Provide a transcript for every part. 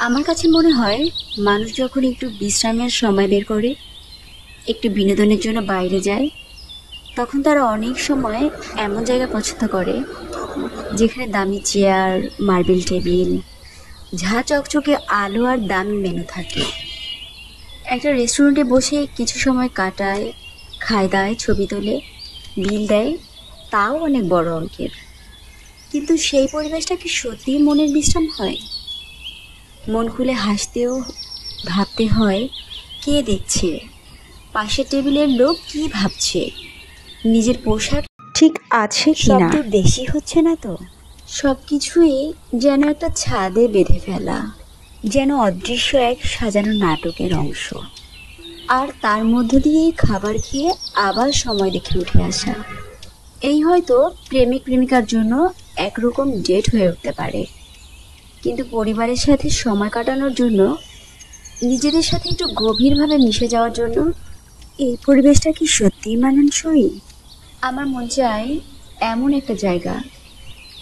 আমার কাছে মনে হয় মানুষ যখন একটু বিশ্রামের সময় বের করে, একটু বিনোদনের জন্য বাইরে যায়, তখন তারা অনেক সময় এমন জায়গা পছন্দ করে যেখানে দামি চেয়ার, মার্বেল টেবিল, ঝাঁ চকচকে আলো আর দামি মেনু থাকে। একটা রেস্টুরেন্টে বসে কিছু সময় কাটায়, খায় দায়, ছবি তোলে, বিল দেয়, তাও অনেক বড় অঙ্কের। কিন্তু সেই পরিবেশটা কি সত্যিই মনের বিশ্রাম হয়? মন খুলে হাসতেও ভাবতে হয় কে দেখছে, পাশের টেবিলের লোক কি ভাবছে, নিজের পোশাক ঠিক আছে কিনা, শব্দ বেশি হচ্ছে না তো। সব কিছুই যেন একটা ছাদে বেঁধে ফেলা, যেন অদৃশ্য এক সাজানো নাটকের অংশ। আর তার মধ্য দিয়েই খাবার খেয়ে আবার সময় দেখে উঠে আসা। এই হয়তো প্রেমিক প্রেমিকার জন্য একরকম ডেট হয়ে উঠতে পারে, কিন্তু পরিবারের সাথে সময় কাটানোর জন্য, নিজেদের সাথে একটু গভীরভাবে মিশে যাওয়ার জন্য এই পরিবেশটা কি সত্যিই মানানসই? আমার মন চায় এমন একটা জায়গা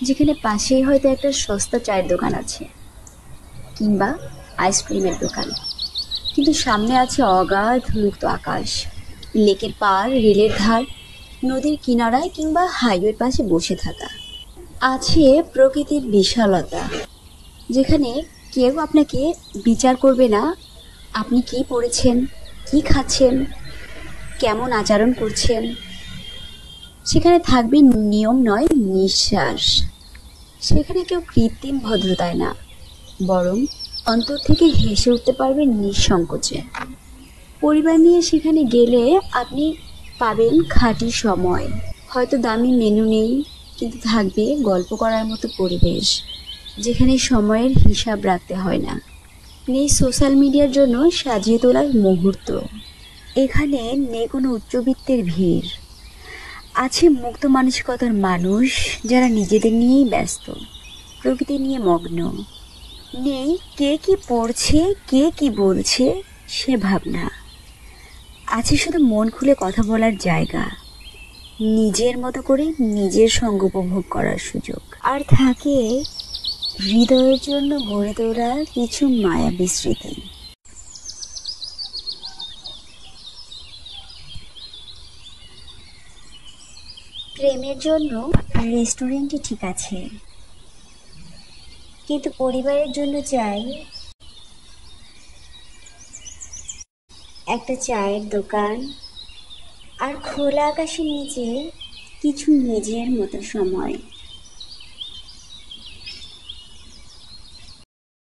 যেখানে পাশেই হয়তো একটা সস্তা চায়ের দোকান আছে, কিংবা আইসক্রিমের দোকান, কিন্তু সামনে আছে অগাধ মুক্ত আকাশ, লেকের পাড়, রেলের ধার, নদীর কিনারায় কিংবা হাইওয়ের পাশে বসে থাকা। আছে প্রকৃতির বিশালতা, যেখানে কেউ আপনাকে বিচার করবে না আপনি কি পড়েছেন, কি খাচ্ছেন, কেমন আচরণ করছেন। সেখানে থাকবে নিয়ম নয়, নিঃশ্বাস। সেখানে কেউ কৃত্রিম ভদ্রতায় না, বরং অন্তর থেকে হেসে উঠতে পারবেন নিঃসংকোচে। পরিবার নিয়ে সেখানে গেলে আপনি পাবেন খাঁটি সময়। হয়তো দামি মেনু নেই, কিন্তু থাকবে গল্প করার মতো পরিবেশ, যেখানে সময়ের হিসাব রাখতে হয় না। নেই সোশ্যাল মিডিয়ার জন্য সাজিয়ে তোলার মুহূর্ত। এখানে নেই কোনো উচ্চবিত্তের ভিড়। আছে মুক্ত মানসিকতার মানুষ, যারা নিজেদের নিয়েই ব্যস্ত, প্রকৃতি নিয়ে মগ্ন। নেই কে কি পড়ছে, কে কি বলছে সে ভাবনা। আছে শুধু মন খুলে কথা বলার জায়গা, নিজের মতো করে নিজের সঙ্গ উপভোগ করার সুযোগ। আর থাকে হৃদয়ের জন্য গড়ে তোলা কিছু মায়াবী স্মৃতি। প্রেমের জন্য রেস্টুরেন্টই ঠিক আছে, কিন্তু পরিবারের জন্য চাই একটা চায়ের দোকান আর খোলা আকাশের নিচে কিছু নিজের মতো সময়।